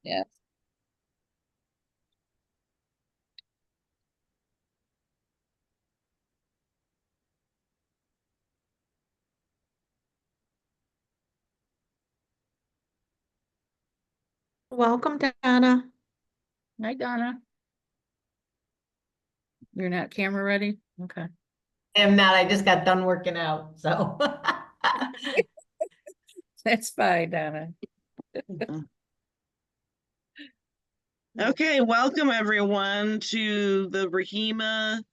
Yes. Welcome, Donna. Hi, Donna. You're not camera ready? Okay. I am not. I just got done working out, so. That's fine, Donna. Okay, welcome everyone to the RRHIMA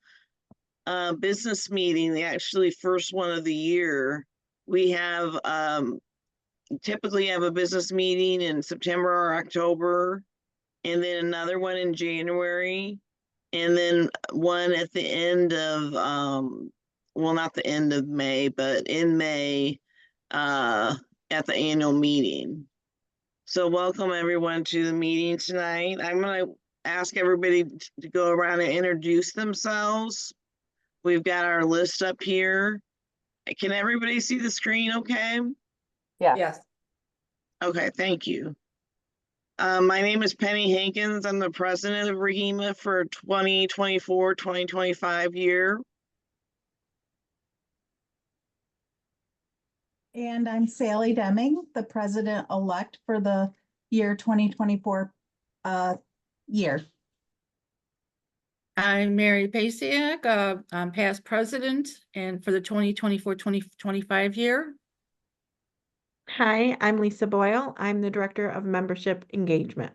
business meeting, the actually first one of the year. We have typically have a business meeting in September or October, and then another one in January, and then one at the end of well, not the end of May, but in May at the annual meeting. So welcome everyone to the meeting tonight. I'm going to ask everybody to go around and introduce themselves. We've got our list up here. Can everybody see the screen okay? Yes. Okay, thank you. My name is Penny Hankins. I'm the president of RRHIMA for 2024-2025 year. And I'm Sally Deming, the president-elect for the year 2024 year. I'm Mary Pasiak. I'm past president and for the 2024-2025 year. Hi, I'm Lisa Boyle. I'm the Director of Membership Engagement.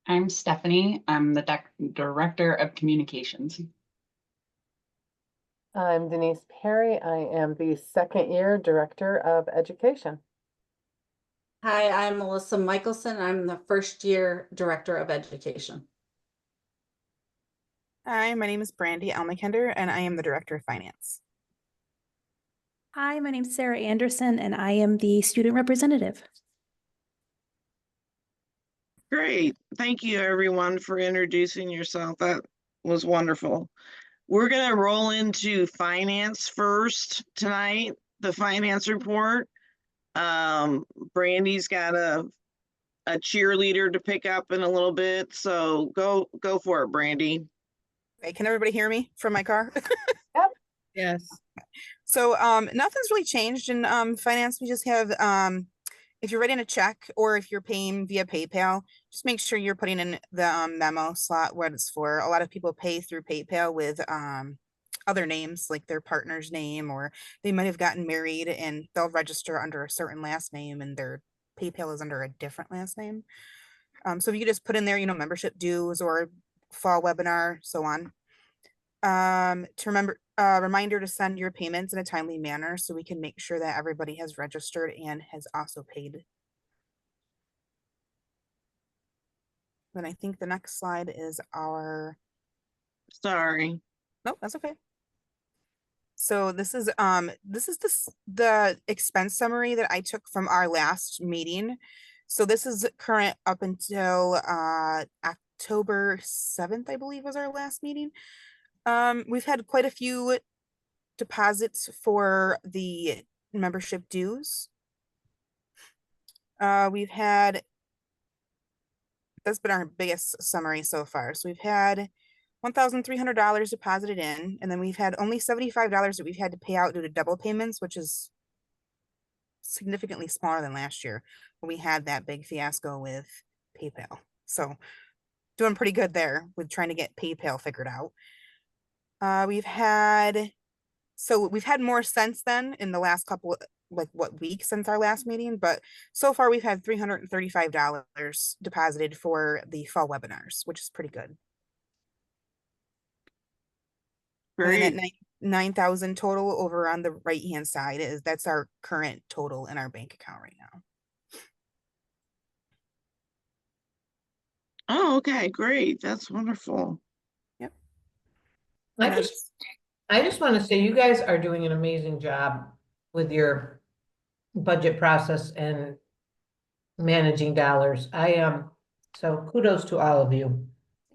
I'm Stephanie. I'm the Director of Communications. I'm Denise Perry. I am the second year Director of Education. Hi, I'm Melissa Michelson. I'm the first year Director of Education. Hi, my name is Brandy Almakender, and I am the Director of Finance. Hi, my name is Sarah Anderson, and I am the student representative. Great. Thank you everyone for introducing yourself. That was wonderful. We're going to roll into finance first tonight, the finance report. Brandy's got a cheerleader to pick up in a little bit, so go for it, Brandy. Okay, can everybody hear me from my car? Yep. Yes. So nothing's really changed in finance. We just have if you're writing a check or if you're paying via PayPal, just make sure you're putting in the memo slot what it's for. A lot of people pay through PayPal with other names like their partner's name, or they might have gotten married and they'll register under a certain last name and their PayPal is under a different last name. So if you just put in there, you know, membership dues or fall webinar, so on. To remember, reminder to send your payments in a timely manner so we can make sure that everybody has registered and has also paid. Then I think the next slide is our. Sorry. No, that's okay. So this is the expense summary that I took from our last meeting. So this is current up until October 7th, I believe was our last meeting. We've had quite a few deposits for the membership dues. We've had, that's been our biggest summary so far. So we've had $1,300 deposited in, and then we've had only $75 that we've had to pay out due to double payments, which is significantly smaller than last year when we had that big fiasco with PayPal. So doing pretty good there with trying to get PayPal figured out. We've had more since then in the last couple of, like what week since our last meeting, but so far we've had $335 deposited for the fall webinars, which is pretty good. Great. And then at 9,000 total over on the right hand side that's our current total in our bank account right now. Oh, okay, great. That's wonderful. Yep. I just want to say you guys are doing an amazing job with your budget process and managing dollars. I am so kudos to all of you.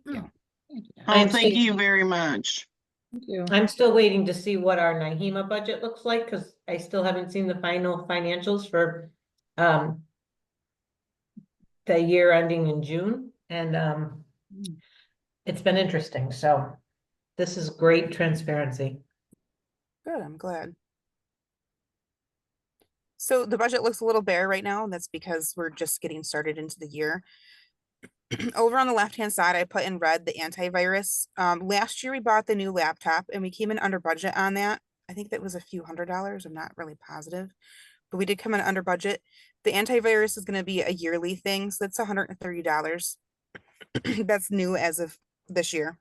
Thank you. Oh, thank you very much. Thank you. I'm still waiting to see what our RRHIMA budget looks like because I still haven't seen the final financials for the year ending in June, and it's been interesting, so this is great transparency. Good, I'm glad. So the budget looks a little bare right now. That's because we're just getting started into the year. Over on the left-hand side, I put in red the antivirus. Last year we bought the new laptop and we came in under budget on that. I think that was a few $100s. I'm not really positive, but we did come in under budget. The antivirus is going to be a yearly thing, so that's $130. That's new as of this year.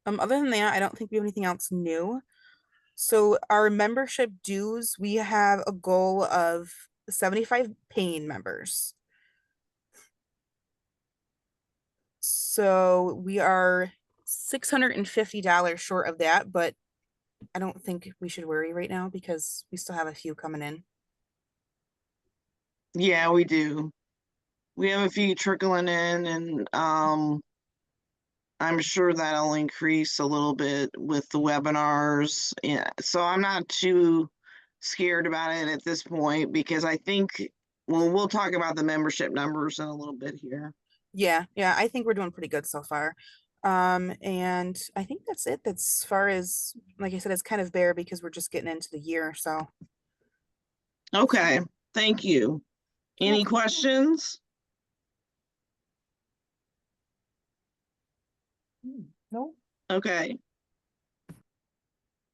Other than that, I don't think we have anything else new. So our membership dues, we have a goal of 75 paying members. So we are $650 short of that, but I don't think we should worry right now because we still have a few coming in. Yeah, we do. We have a few trickling in, and I'm sure that'll increase a little bit with the webinars. Yeah, so I'm not too scared about it at this point because I think, well, we'll talk about the membership numbers in a little bit here. Yeah, I think we're doing pretty good so far. And I think that's it. That's as far as, like I said, it's kind of bare because we're just getting into the year. So Okay, thank you. You're Any welcome. questions? No. Okay.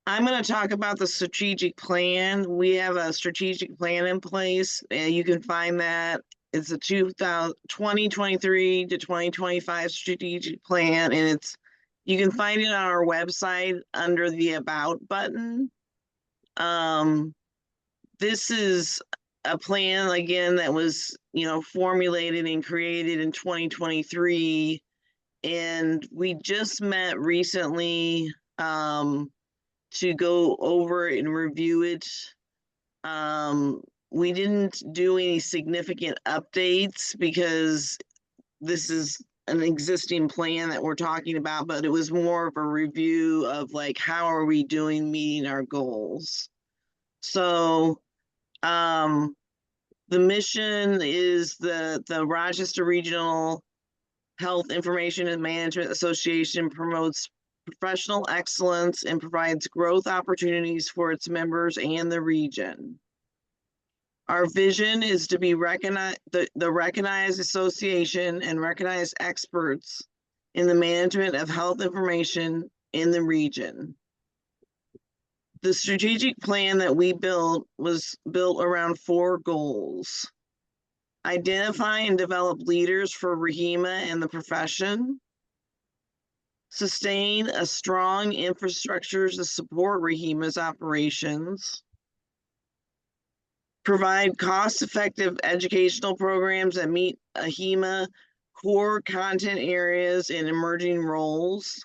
I'm going to talk about the strategic plan. We have a strategic plan in place, and you can find that. It's a 2023 to 2025 strategic plan, and you can find it on our website under the About button. This is a plan, again, that was, formulated and created in 2023, and we just met recently to go over it and review it. We didn't do any significant updates because this is an existing plan that we're talking about, but it was more of a review of like, how are we doing meeting our goals? So the mission is the Rochester Regional Health Information and Management Association promotes professional excellence and provides growth opportunities for its members and the region. Our vision is to be recognized, the recognized association and recognized experts in the management of health information in the region. The strategic plan that we built was built around 4 goals. Identify and develop leaders for RRHIMA and the profession. Sustain a strong infrastructure to support RRHIMA's operations. Provide cost-effective educational programs that meet AHIMA core content areas and emerging roles.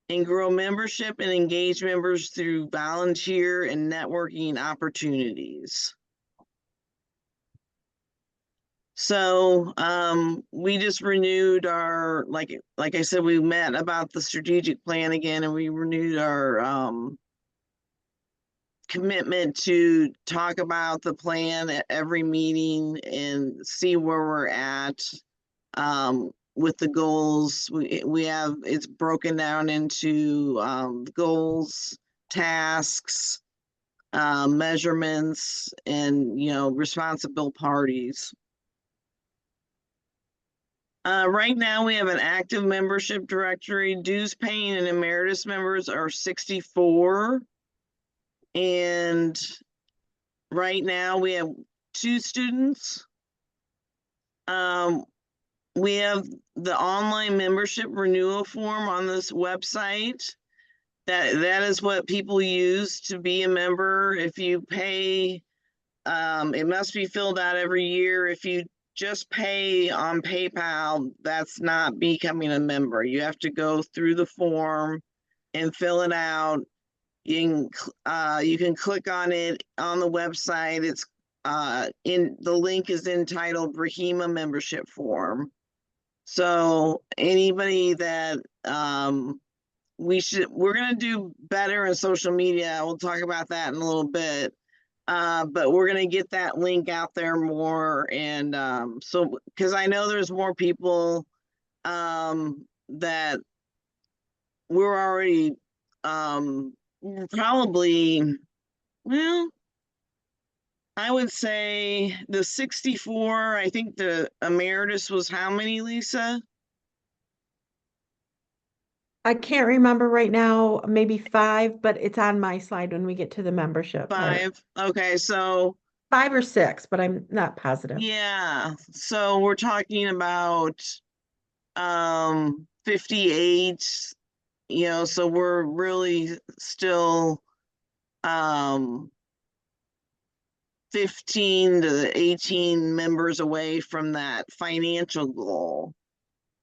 And grow membership and engage members through volunteer and networking opportunities. So we just renewed our, like I said, we met about the strategic plan again, and we renewed our commitment to talk about the plan at every meeting and see where we're at with the goals. We have, it's broken down into goals, tasks, measurements, and responsible parties. Right now we have an active membership directory. Dues paying and emeritus members are 64. And right now we have 2 students. We have the online membership renewal form on this website. That is what people use to be a member. If you pay, it must be filled out every year. If you just pay on PayPal, that's not becoming a member. You have to go through the form and fill it out. You can click on it on the website. It's the link is entitled RRHIMA membership form. So anybody that we're gonna do better in social media. We'll talk about that in a little bit. But we're gonna get that link out there more, and so because I know there's more people that we're already probably, well, I would say the 64, I think the emeritus was how many, Lisa? I can't remember right now, maybe 5, but it's on my slide when we get to the membership part. 5. Okay, so 5 or 6, but I'm not positive. yeah, so we're talking about 58, you know, so we're really still 15 to 18 members away from that financial goal.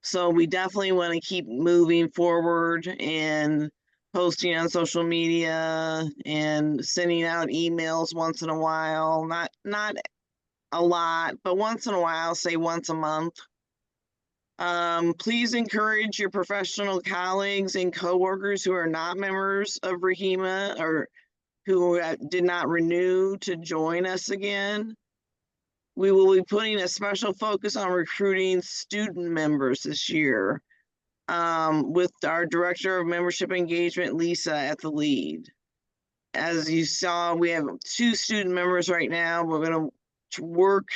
So we definitely want to keep moving forward and posting on social media and sending out emails once in a while, not a lot, but once in a while, say once a month. Please encourage your professional colleagues and coworkers who are not members of RRHIMA or who did not renew to join us again. We will be putting a special focus on recruiting student members this year, with our Director of Membership Engagement, Lisa, at the lead. As you saw, we have 2 student members right now. We're going to work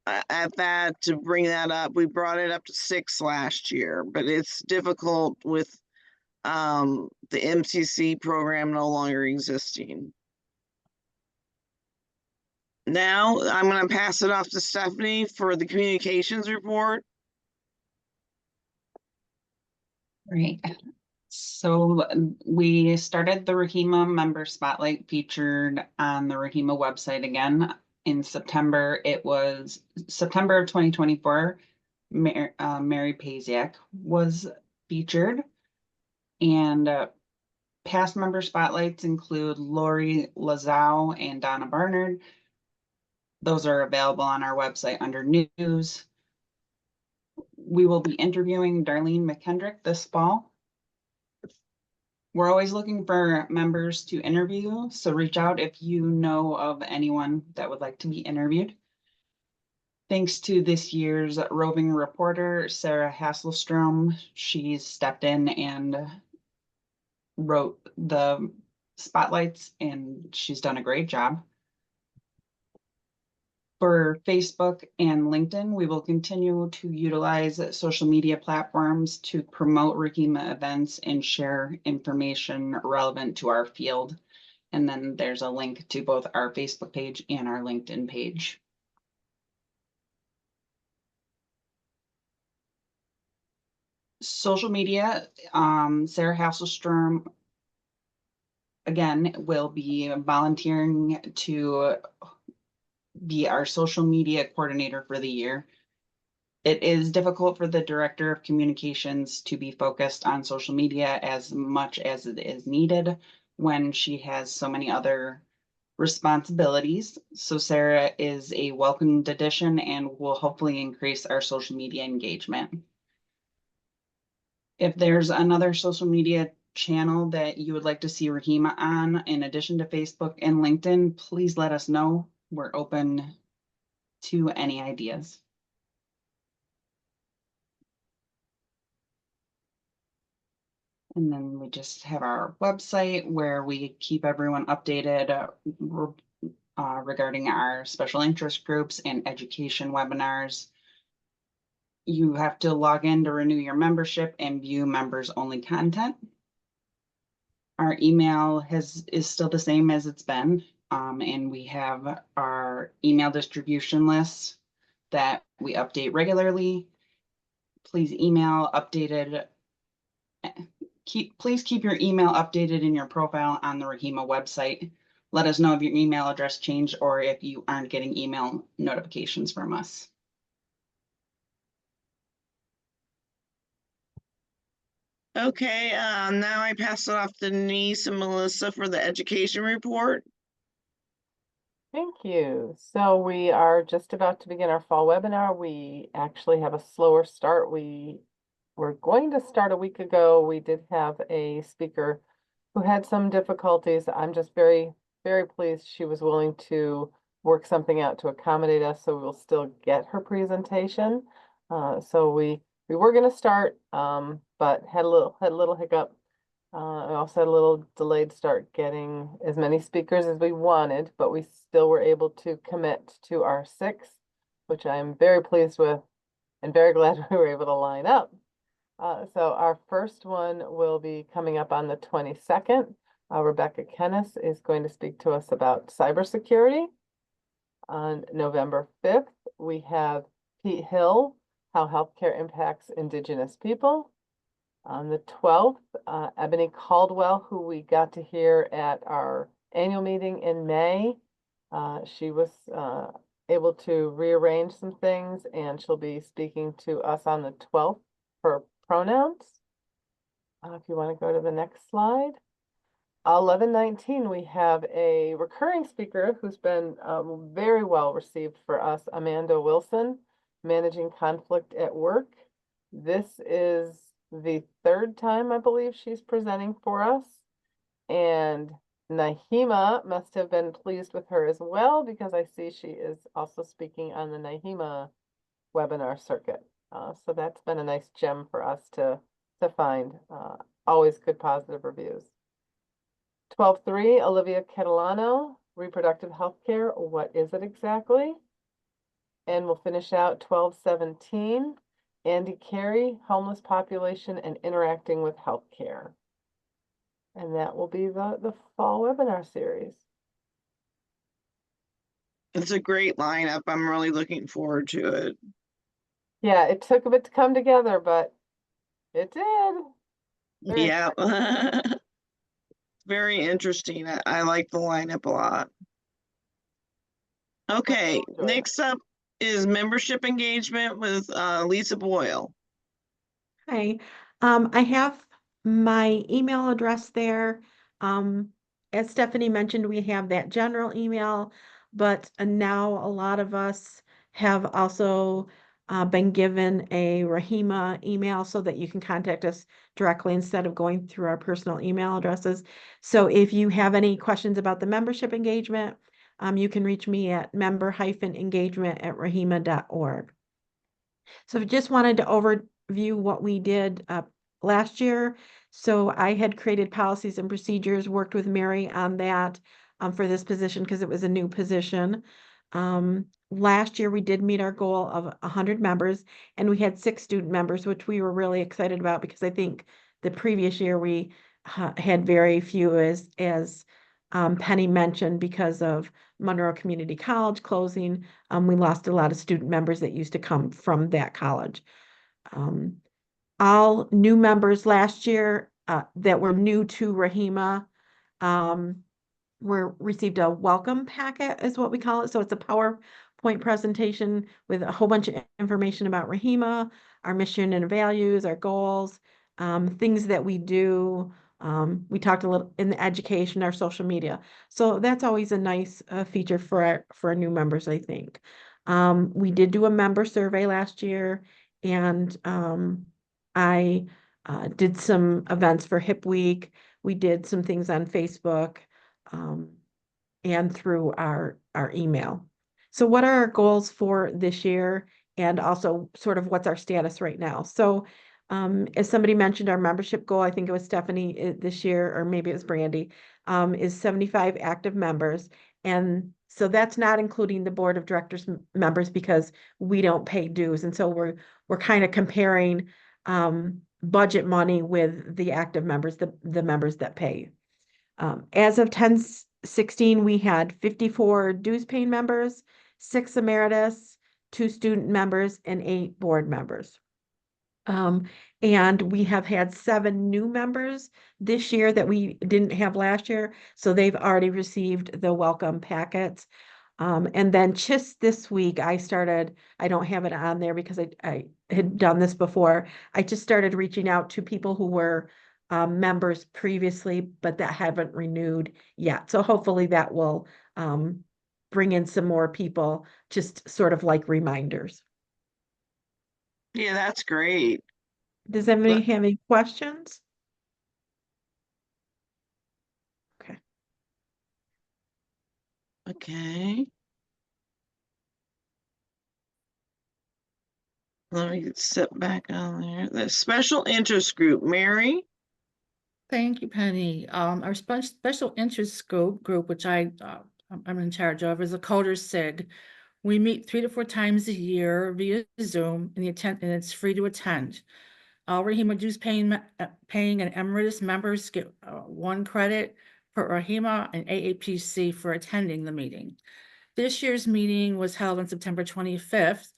at that to bring that up. We brought it up to 6 last year, but it's difficult with the MCC program no longer existing. Now I'm going to pass it off to Stephanie for the communications report. Right. So we started the RRHIMA member spotlight featured on the RRHIMA website again in September. It was September of 2024. Mary Paziak was featured, and past member spotlights include Lori Lazau and Donna Barnard. Those are available on our website under news. We will be interviewing Darlene McKendrick this fall. We're always looking for members to interview, so reach out if you know of anyone that would like to be interviewed. Thanks to this year's roving reporter, Sarah Hasselstrom. She's stepped in and wrote the spotlights, and she's done a great job. For Facebook and LinkedIn, we will continue to utilize social media platforms to promote RRHIMA events and share information relevant to our field. And then there's a link to both our Facebook page and our LinkedIn page. Social media, Sarah Hasselstrom, again, will be volunteering to be our social media coordinator for the year. It is difficult for the Director of Communications to be focused on social media as much as it is needed when she has so many other responsibilities. So Sarah is a welcomed addition and will hopefully increase our social media engagement. If there's another social media channel that you would like to see RRHIMA on, in addition to Facebook and LinkedIn, please let us know. We're open to any ideas. And then we just have our website where we keep everyone updated regarding our special interest groups and education webinars. You have to log in to renew your membership and view members only content. Our email is still the same as it's been. And we have our email distribution list that we update regularly. Please email updated. Please keep your email updated in your profile on the RRHIMA website. Let us know if your email address changed or if you aren't getting email notifications from us. Okay, now I pass it off to Denise and Melissa for the education report. Thank you. So we are just about to begin our fall webinar. We actually have a slower start. We were going to start a week ago. We did have a speaker who had some difficulties. I'm just very very pleased she was willing to work something out to accommodate us, so we will still get her presentation. So we were gonna start, but had a little hiccup. I also had a little delayed start getting as many speakers as we wanted, but we still were able to commit to our 6, which I'm very pleased with and very glad we were able to line up. So our first one will be coming up on the 22nd. Rebecca Kennis is going to speak to us about cybersecurity. On November 5th, we have Pete Hill, how healthcare impacts Indigenous people. On the 12th, Ebony Caldwell, who we got to hear at our annual meeting in May. She was able to rearrange some things, and she'll be speaking to us on the 12th for pronouns. If you want to go to the next slide. 11/19, we have a recurring speaker who's been very well received for us, Amanda Wilson, managing conflict at work. This is the 3rd time I believe she's presenting for us, and RRHIMA must have been pleased with her as well, because I see she is also speaking on the RRHIMA webinar circuit. So that's been a nice gem for us to find. Always good positive reviews. 12/3, Olivia Catalano, reproductive health care. What is it exactly? And we'll finish out 12/17, Andy Carey, homeless population and interacting with healthcare. And that will be the fall webinar series. It's a great lineup. I'm really looking forward to it. Yeah, it took a bit to come together, but it did. Very Yeah. exciting. Very interesting. I like the lineup a lot. Okay, enjoy it. next up is membership engagement with Lisa Boyle. Hi, I have my email address there. As Stephanie mentioned, we have that general email, but now a lot of us have also been given a RRHIMA email so that you can contact us directly instead of going through our personal email addresses. So if you have any questions about the membership engagement, you can reach me at member-engagement@rrhima.org. So I just wanted to overview what we did last year. So I had created policies and procedures, worked with Mary on that for this position because it was a new position. Last year, we did meet our goal of 100 members, and we had 6 student members, which we were really excited about because I think the previous year we had very few, as Penny mentioned, because of Monroe Community College closing. We lost a lot of student members that used to come from that college. All new members last year that were new to RRHIMA received a welcome packet, is what we call it. So it's a PowerPoint presentation with a whole bunch of information about RRHIMA, our mission and values, our goals, things that we do. We talked a little in the education, our social media. So that's always a nice feature for our new members, I think. We did do a member survey last year, and I did some events for Hip Week. We did some things on Facebook and through our email. So what are our goals for this year, and also sort of what's our status right now? So as somebody mentioned, our membership goal, I think it was Stephanie this year, or maybe it was Brandy, is 75 active members. And so that's not including the board of directors members because we don't pay dues. And so we're kind of comparing budget money with the active members, the members that pay. As of 10/16, we had 54 dues paying members, 6 emeritus, 2 student members, and 8 board members. And we have had 7 new members this year that we didn't have last year. So they've already received the welcome packets. And then just this week, I don't have it on there because I had done this before. I just started reaching out to people who were members previously, but that haven't renewed yet. So hopefully that will bring in some more people, just sort of like reminders. Yeah, that's great. Does anybody have any questions? Okay. Okay. Let me sit back on there. The special interest group, Mary? Thank you, Penny. Our special interest group, which I'm in charge of, is a coder SIG. We meet 3 to 4 times a year via Zoom, and it's free to attend. RRHIMA dues paying and emeritus members get 1 credit for RRHIMA and AAPC for attending the meeting. This year's meeting was held on September 25th.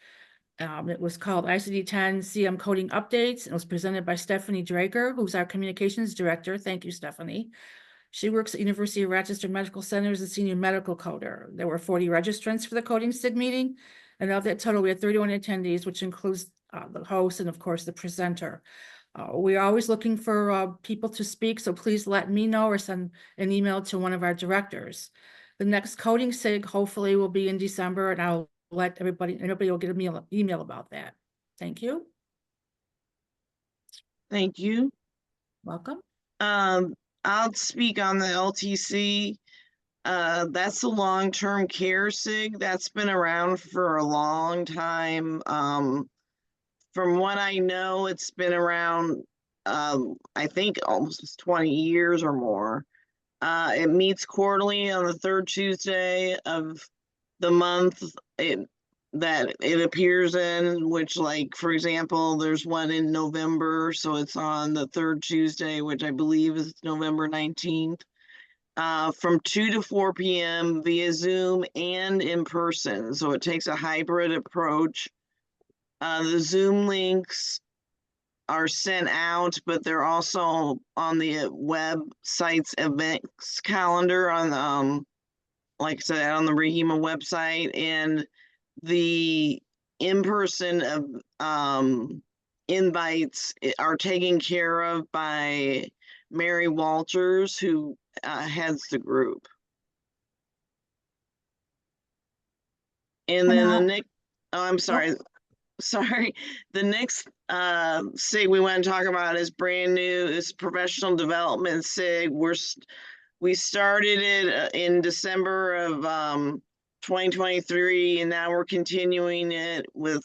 It was called ICD-10 CM Coding Updates, and it was presented by Stephanie Draker, who's our communications director. Thank you, Stephanie. She works at University of Rochester Medical Center as a senior medical coder. There were 40 registrants for the coding SIG meeting, and of that total, we had 31 attendees, which includes the host and, of course, the presenter. We're always looking for people to speak, so please let me know or send an email to one of our directors. The next coding SIG hopefully will be in December, and I'll let everybody will get an email about that. Thank you. Thank you. Welcome. I'll speak on the LTC. That's the long-term care SIG. That's been around for a long time. From what I know, it's been around, I think almost 20 years or more. It meets quarterly on the 3rd Tuesday of the month that it appears in, which, like, for example, there's one in November, so it's on the 3rd Tuesday, which I believe is November 19th, from 2 to 4 p.m. via Zoom and in person. So it takes a hybrid approach. The Zoom links are sent out, but they're also on the website's events calendar on, like I said, on the RRHIMA website, and the in-person invites are taken care of by Mary Walters, who heads the group. And then the next, oh, I'm sorry. Sorry, the next SIG we want to talk about is brand new. It's professional development SIG. We started it in December of 2023, and now we're continuing it with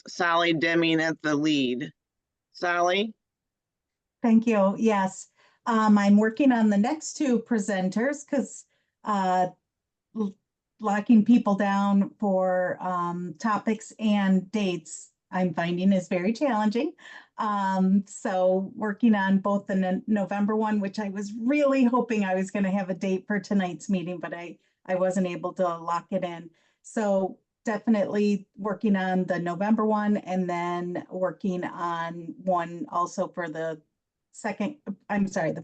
Sally Deming at the lead. Sally? Thank you. Yes. I'm working on the next 2 presenters because locking people down for topics and dates I'm finding is very challenging. So working on both the November one, which I was really hoping I was going to have a date for tonight's meeting, but I wasn't able to lock it in. So definitely working on the November one, and then working on one also for the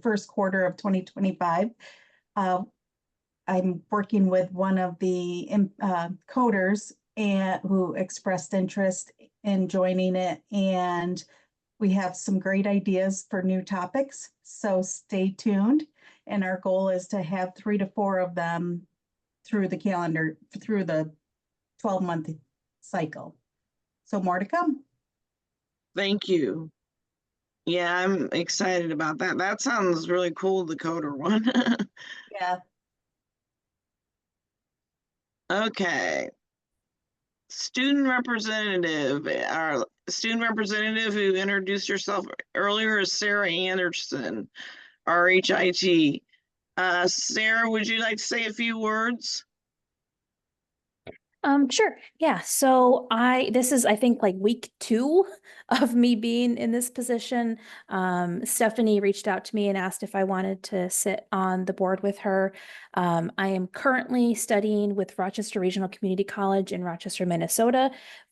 first quarter of 2025. I'm working with one of the coders who expressed interest in joining it, and we have some great ideas for new topics, so stay tuned. And our goal is to have 3 to 4 of them through the calendar, through the 12-month cycle. So more to come. Thank you. Yeah, I'm excited about that. That sounds really cool, the coder one. Yeah. Okay. Student representative, our student representative who introduced herself earlier is Sarah Anderson, RRHIT. Sarah, would you like to say a few words? Sure. Yeah. So this is, I think, like week 2 of me being in this position. Stephanie reached out to me and asked if I wanted to sit on the board with her. I am currently studying with Rochester Regional Community College in Rochester, Minnesota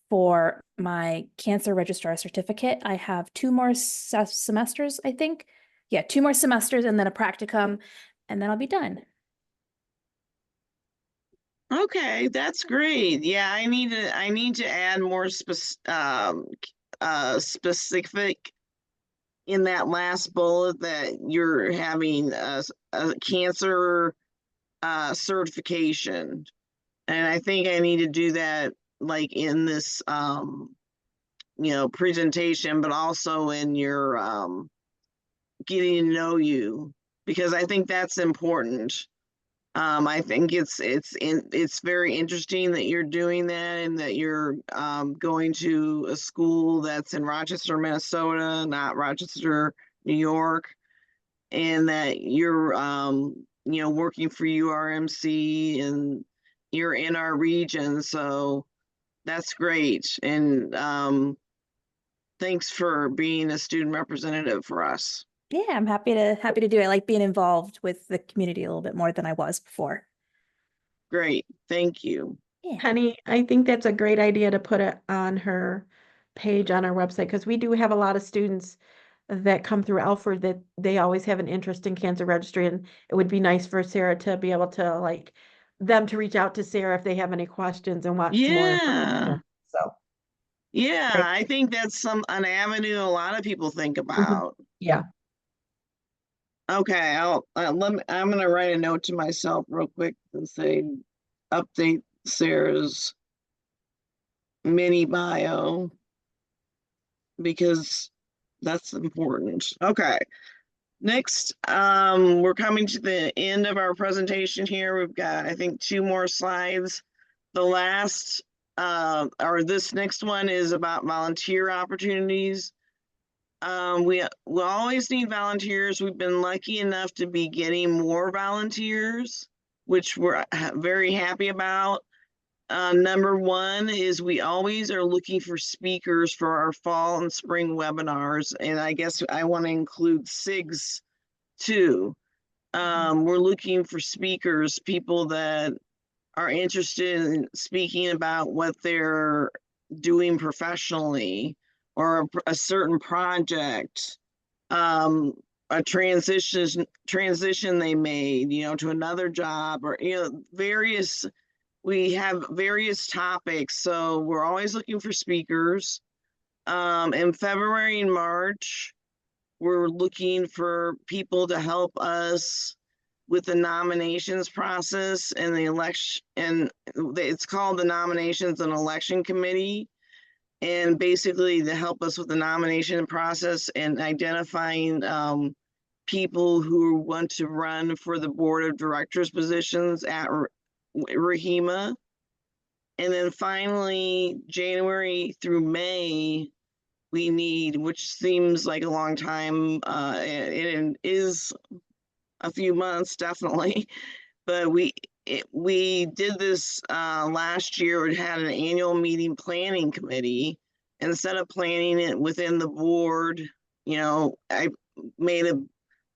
for my cancer registrar certificate. I have 2 more semesters, I think. Yeah, 2 more semesters and then a practicum, and then I'll be done. Okay, that's great. Yeah, I need to add more specific in that last bullet that you're having a cancer certification. And I think I need to do that like in this presentation, but also in your getting to know you, because I think that's important. I think it's very interesting that you're doing that and that you're going to a school that's in Rochester, Minnesota, not Rochester, New York, and that you're working for URMC and you're in our region, so that's great. And thanks for being a student representative for us. Yeah, I'm happy to do it. I like being involved with the community a little bit more than I was before. Great, thank you. Yeah. Penny, I think that's a great idea to put it on her page on our website, because we do have a lot of students that come through Alfred that they always have an interest in cancer registry, and it would be nice for Sarah to be able to like them to reach out to Sarah if they have any questions and want some more Yeah, information. So yeah, Great. I think that's an avenue a lot of people think about. yeah. Okay, I'm gonna write a note to myself real quick and say, update Sarah's mini bio, because that's important. Okay. Next, we're coming to the end of our presentation here. We've got, I think, 2 more slides. The last, or this next one is about volunteer opportunities. We always need volunteers. We've been lucky enough to be getting more volunteers, which we're very happy about. Number 1 is we always are looking for speakers for our fall and spring webinars. And I guess I want to include SIGs too. We're looking for speakers, people that are interested in speaking about what they're doing professionally, or a certain project, a transition they made, to another job, or we have various topics, so we're always looking for speakers. In February and March, we're looking for people to help us with the nominations process and the election, and it's called the Nominations and Election Committee. And basically to help us with the nomination process and identifying people who want to run for the board of directors positions at RRHIMA. And then finally, January through May, we need, which seems like a long time, it is a few months, definitely, but we did this last year. It had an annual meeting planning committee. Instead of planning it within the board, I made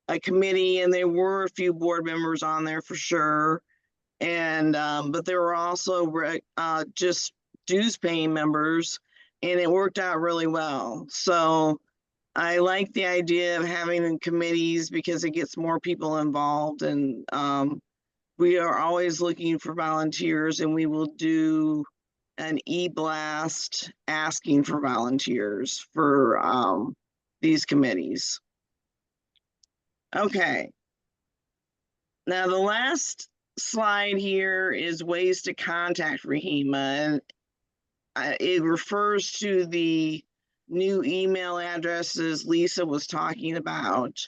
a committee, and there were a few board members on there for sure. And but there were also just dues paying members, and it worked out really well. So I like the idea of having committees because it gets more people involved, and we are always looking for volunteers, and we will do an e-blast asking for volunteers for these committees. Okay. Now the last slide here is ways to contact RRHIMA, and it refers to the new email addresses Lisa was talking about.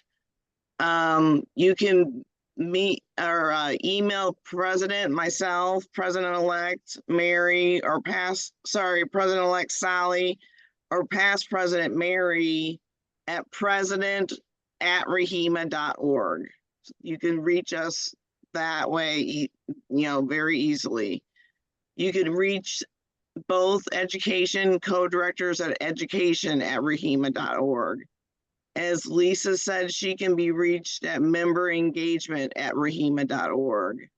You can meet or email President, myself, President-elect Mary, or President-elect Sally, or past President Mary at president@rrhima.org. You can reach us that way, very easily. You can reach both education co-directors at education@rrhima.org. As Lisa said, she can be reached at memberengagement@rrhima.org.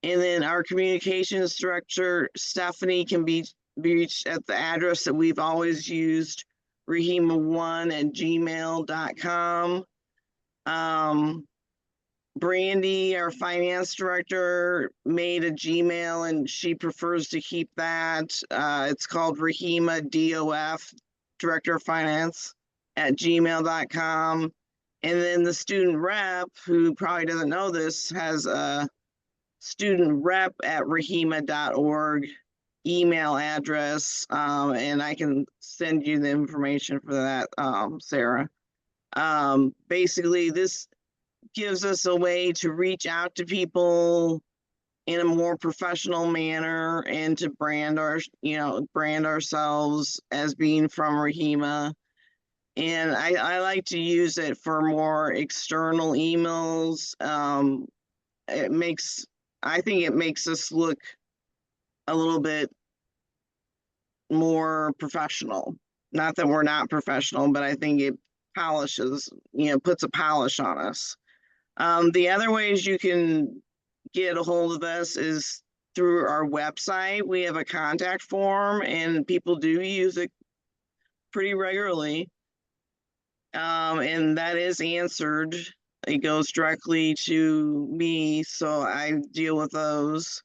And then our communications director, Stephanie, can be reached at the address that we've always used, rrhima1@gmail.com. Brandy, our finance director, made a Gmail, and she prefers to keep that. It's called RRHIMA DOF, Director of Finance, @gmail.com. And then the student rep, who probably doesn't know this, has a student rep @rrhima.org email address, and I can send you the information for that, Sarah. Basically, gives us a way to reach out to people in a more professional manner and to brand brand ourselves as being from RRHIMA. And I like to use it for more external emails. I think it makes us look a little bit more professional. Not that we're not professional, but I think it polishes, puts a polish on us. The other ways you can get a hold of us is through our website. We have a contact form and people do use it pretty regularly. And that is answered. It goes directly to me, so I deal with those.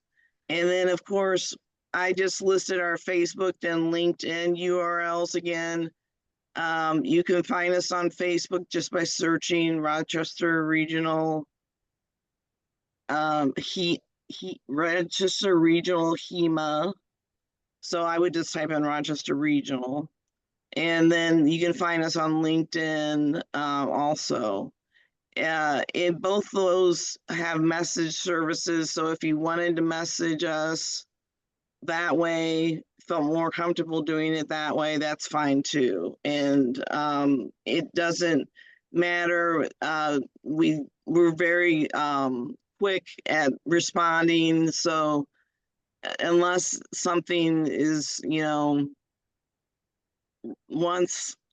And then, of course, I just listed our Facebook and LinkedIn URLs again. You can find us on Facebook just by searching Rochester Regional Rochester Regional RRHIMA. So I would just type in Rochester Regional. And then you can find us on LinkedIn also. Both those have message services. So if you wanted to message us that way, felt more comfortable doing it that way, that's fine too. And it doesn't matter. We're very quick at responding. So unless something is,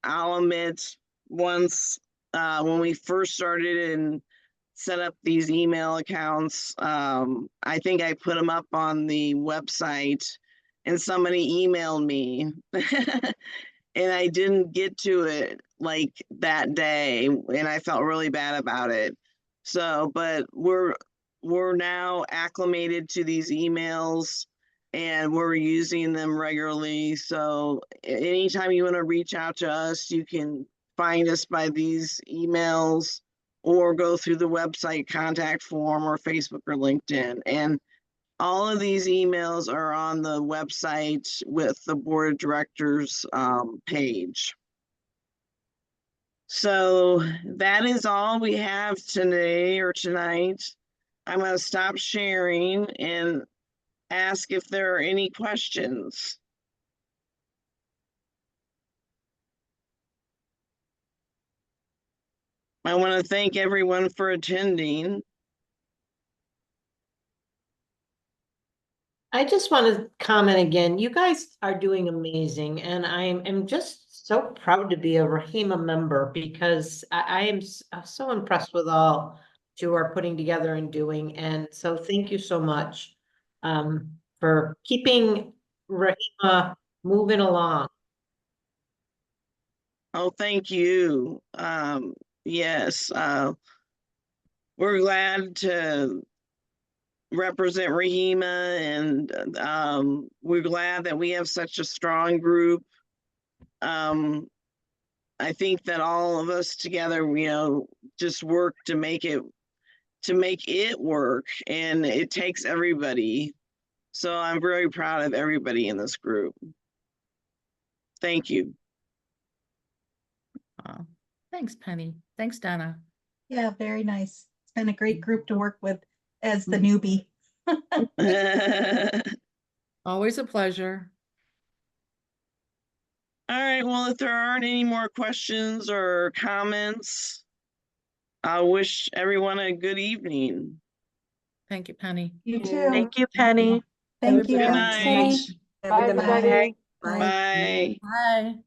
I'll admit, once when we first started and set up these email accounts, I think I put them up on the website and somebody emailed me and I didn't get to it like that day and I felt really bad about it. So, but we're now acclimated to these emails and we're using them regularly. So anytime you want to reach out to us, you can find us by these emails or go through the website contact form or Facebook or LinkedIn. And all of these emails are on the website with the board of directors page. So that is all we have today or tonight. I'm going to stop sharing and ask if there are any questions. I want to thank everyone for attending. I just want to comment again, you guys are doing amazing and I am just so proud to be a RRHIMA member because I am so impressed with all you are putting together and doing. And so thank you so much for keeping RRHIMA moving along. Oh, thank you. Yes, we're glad to represent RRHIMA and we're glad that we have such a strong group. I think that all of us together, just work to make it work, and it takes everybody. So I'm very proud of everybody in this group. Thank you. Thanks, Penny. Thanks, Donna. Yeah, very nice. It's been a great group to work with as the newbie. Always a pleasure. All right, well, if there aren't any more questions or comments, I wish everyone a good evening. Thank you, Penny. You too. Thank you, Penny. Thank you. Good Thanks, Penny. night. Have a good Bye. night. Bye. Bye. Bye.